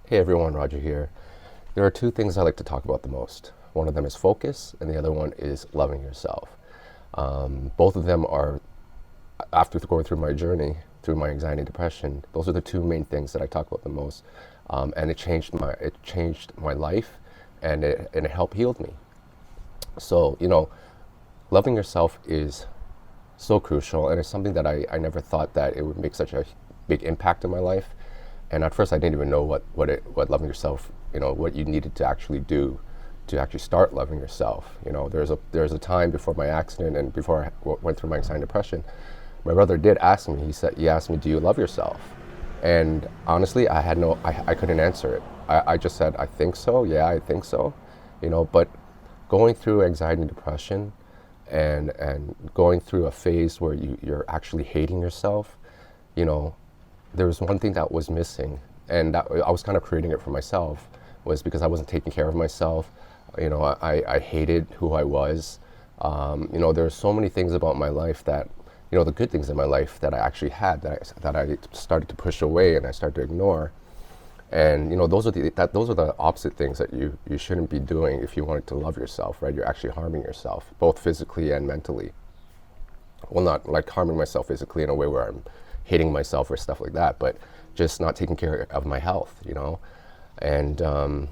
Hey everyone, Roger here. There are two things I like to talk about the most. One of them is focus, and the other one is loving yourself. Both of them are, after going through my journey, through my anxiety and depression, those are the two main things that I talk about the most. And it changed my life, and it helped healed me. So, loving yourself is so crucial, and it's something that I never thought that it would make such a big impact in my life. And at first I didn't even know what loving yourself, what you needed to actually do to actually start loving yourself. There's a time before my accident and before went through my anxiety and depression, my brother did ask me. He asked me, do you love yourself? And honestly, I couldn't answer it. I just said, I think so. Yeah, I think so. But going through anxiety and depression, and going through a phase where you're actually hating yourself, you know, there was one thing that was missing, and that I was kind of creating it for myself, was because I wasn't taking care of myself. I hated who I was. There's so many things about my life that, the good things in my life that I actually had that I started to push away and I started to ignore. And those are the opposite things that you shouldn't be doing if you wanted to love yourself, right? You're actually harming yourself, both physically and mentally. Well, not like harming myself physically in a way where I'm hating myself or stuff like that, but just not taking care of my health. And and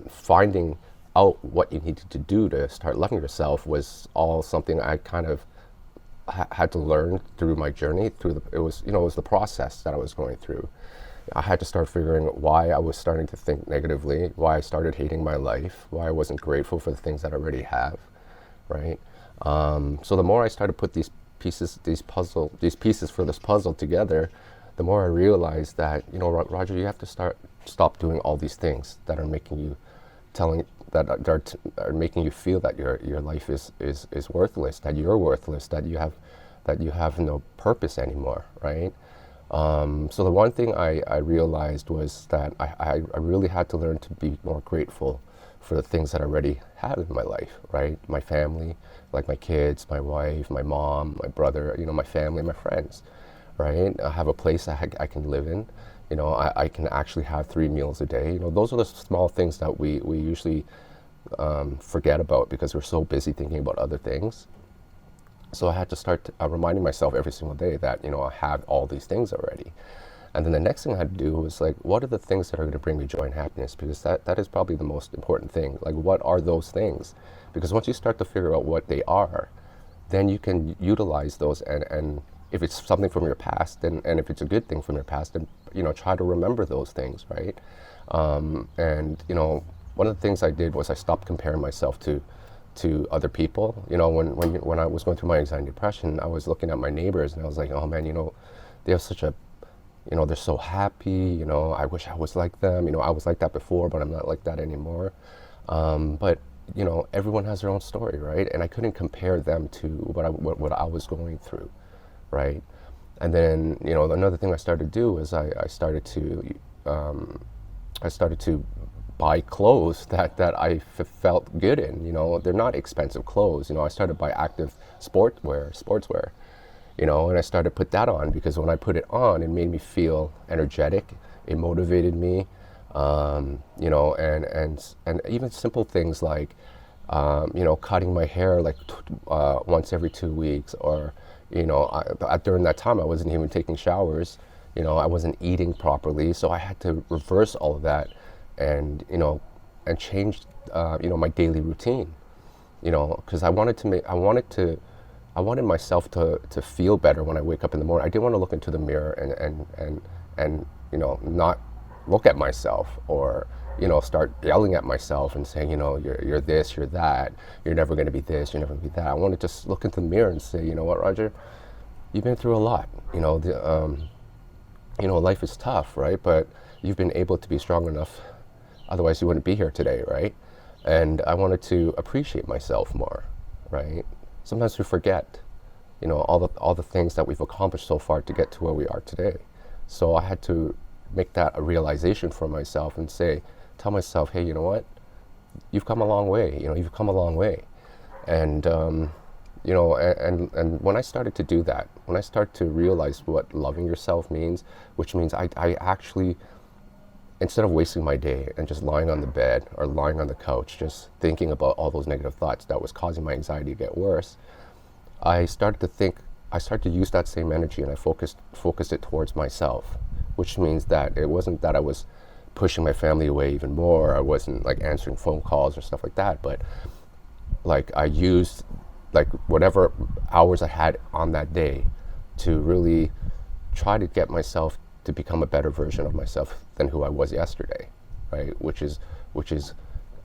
finding out what you needed to do to start loving yourself was all something I kind of had to learn through my journey. It was the process that I was going through. I had to start figuring out why I was starting to think negatively, why I started hating my life, why I wasn't grateful for the things that I already have, right? So the more I started to put these pieces for this puzzle together, the more I realized that, Roger, you have to stop doing all these things that are making you, are making you feel that your life is worthless, that you're worthless, that you have no purpose anymore, right? So the one thing I realized was that I really had to learn to be more grateful for the things that I already had in my life, right? My family, like my kids, my wife, my mom, my brother, my family, my friends, right? I have a place I can live in. I can actually have 3 meals a day. Those are the small things that we usually forget about because we're so busy thinking about other things. So I had to start reminding myself every single day that, I have all these things already. And then the next thing I had to do was like, what are the things that are going to bring me joy and happiness? Because that is probably the most important thing. Like, what are those things? Because once you start to figure out what they are, then you can utilize those. And if it's something from your past, and if it's a good thing from your past, then, try to remember those things, right? One of the things I did was I stopped comparing myself to other people. When I was going through my anxiety and depression, I was looking at my neighbors and I was like, oh man, they have such a, they're so happy, I wish I was like them. I was like that before, but I'm not like that anymore. But everyone has their own story, right? And I couldn't compare them to what I was going through, right? And then, another thing I started to do is I started to buy clothes that I felt good in. They're not expensive clothes. I started to buy active sportswear, and I started to put that on because when I put it on, it made me feel energetic. It motivated me, and even simple things like, cutting my hair like once every 2 weeks, or, during that time I wasn't even taking showers. I wasn't eating properly, so I had to reverse all of that, and change my daily routine, because I wanted myself to feel better when I wake up in the morning. I didn't want to look into the mirror and not look at myself, or start yelling at myself and saying, you're this, you're that, you're never going to be this, you're never going to be that. I wanted to just look into the mirror and say, you know what, Roger, you've been through a lot. Life is tough, right? But you've been able to be strong enough. Otherwise, you wouldn't be here today, right? And I wanted to appreciate myself more, right? Sometimes we forget, all the things that we've accomplished so far to get to where we are today. So I had to make that a realization for myself and tell myself, hey, you know what? You've come a long way. You've come a long way. And and when I started to do that, when I started to realize what loving yourself means, which means I actually instead of wasting my day and just lying on the bed or lying on the couch, just thinking about all those negative thoughts that was causing my anxiety to get worse, I started to use that same energy, and I focused it towards myself, which means that it wasn't that I was pushing my family away even more. I wasn't like answering phone calls or stuff like that, but like I used like whatever hours I had on that day to really try to get myself to become a better version of myself than who I was yesterday, right? Which is,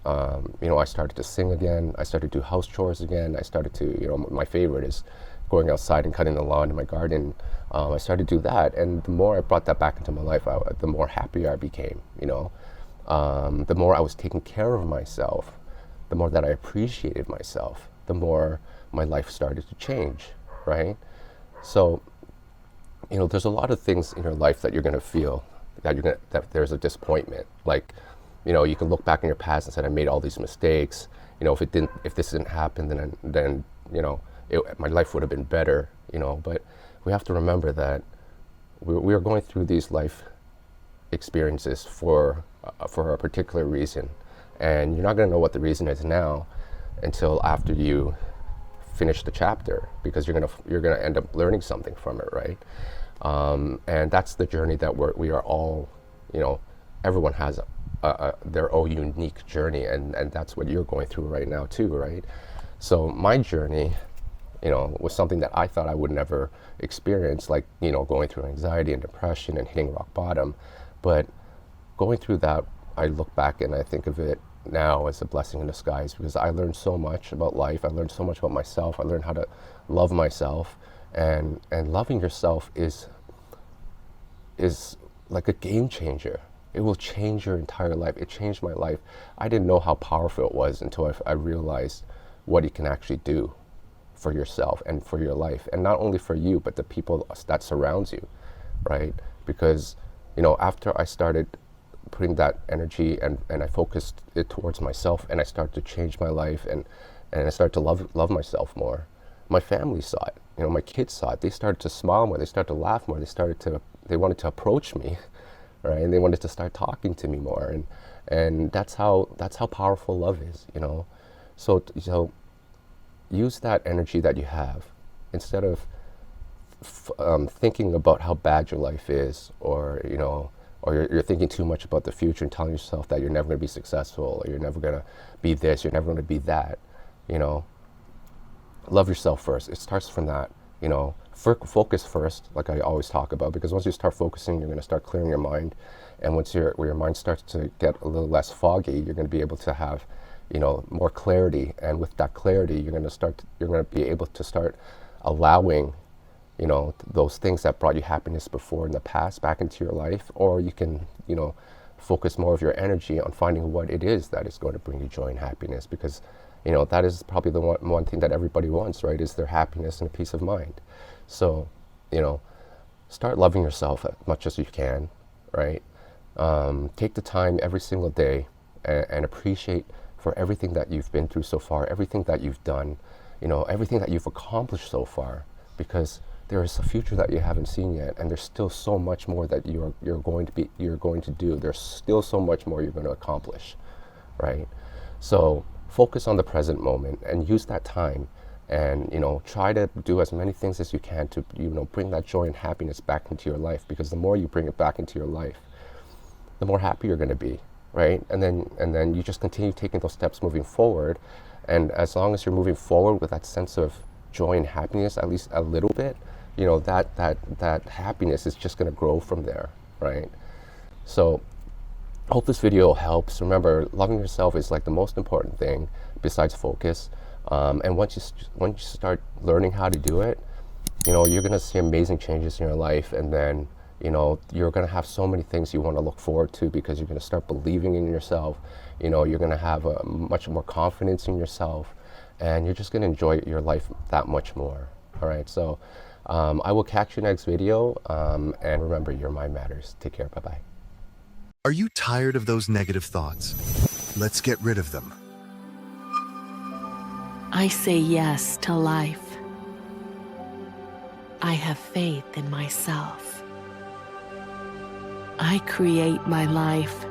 I started to sing again. I started to do house chores again. I started to, my favorite is going outside and cutting the lawn in my garden. I started to do that, and the more I brought that back into my life, the more happier I became. The more I was taking care of myself, the more that I appreciated myself, the more my life started to change, right? So, there's a lot of things in your life that you're going to feel that there's a disappointment. Like, you can look back in your past and say, I made all these mistakes. If this didn't happen, then my life would have been better. But we have to remember that we are going through these life experiences for a particular reason, and you're not going to know what the reason is now until after you finish the chapter, because you're gonna end up learning something from it, right? And that's the journey that we are all, everyone has their own unique journey, and that's what you're going through right now too, right? So my journey, was something that I thought I would never experience, like, going through anxiety and depression and hitting rock bottom. But going through that, I look back and I think of it now as a blessing in disguise, because I learned so much about life. I learned so much about myself. I learned how to love myself, and loving yourself is like a game changer. It will change your entire life. It changed my life. I didn't know how powerful it was until I realized what it can actually do for yourself and for your life, and not only for you, but the people that surrounds you, right? Because, after I started putting that energy and I focused it towards myself, and I started to change my life, and I started to love myself more. My family saw it, my kids saw it. They started to smile more, they started to laugh more, they wanted to approach me, right? And they wanted to start talking to me more, and that's how powerful love is, So use that energy that you have, instead of thinking about how bad your life is, or you're thinking too much about the future and telling yourself that you're never going to be successful, or you're never going to be this, you're never going to be that. Love yourself first. It starts from that. Focus first, like I always talk about, because once you start focusing, you're going to start clearing your mind, and once your mind starts to get a little less foggy, you're going to be able to have more clarity, and with that clarity, you're going to be able to start allowing those things that brought you happiness before in the past back into your life. Or you can, focus more of your energy on finding what it is that is going to bring you joy and happiness, because, that is probably the one thing that everybody wants, right? Is their happiness and a peace of mind. So, start loving yourself as much as you can, right? Take the time every single day and appreciate for everything that you've been through so far, everything that you've done, everything that you've accomplished so far, because there is a future that you haven't seen yet, and there's still so much more that you're going to do. There's still so much more you're going to accomplish, right? So focus on the present moment and use that time, and try to do as many things as you can to bring that joy and happiness back into your life, because the more you bring it back into your life, the more happy you're going to be, right? And then you just continue taking those steps moving forward, and as long as you're moving forward with that sense of joy and happiness, at least a little bit, that happiness is just going to grow from there, right? So I hope this video helps. Remember, loving yourself is like the most important thing besides focus. And once you start learning how to do it, you're going to see amazing changes in your life, and then you're going to have so many things you want to look forward to, because you're going to start believing in yourself. You're going to have much more confidence in yourself, and you're just going to enjoy your life that much more. All right, so I will catch you next video, and remember, your mind matters. Take care. Bye-bye. Are you tired of those negative thoughts? Let's get rid of them. I say yes to life. I have faith in myself. I create my life.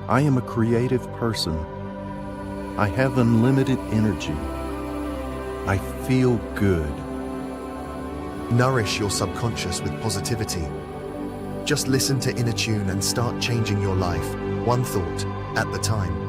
I am a creative person. I have unlimited energy. I feel good. Nourish your subconscious with positivity. Just listen to Inner Tune and start changing your life, one thought at the time.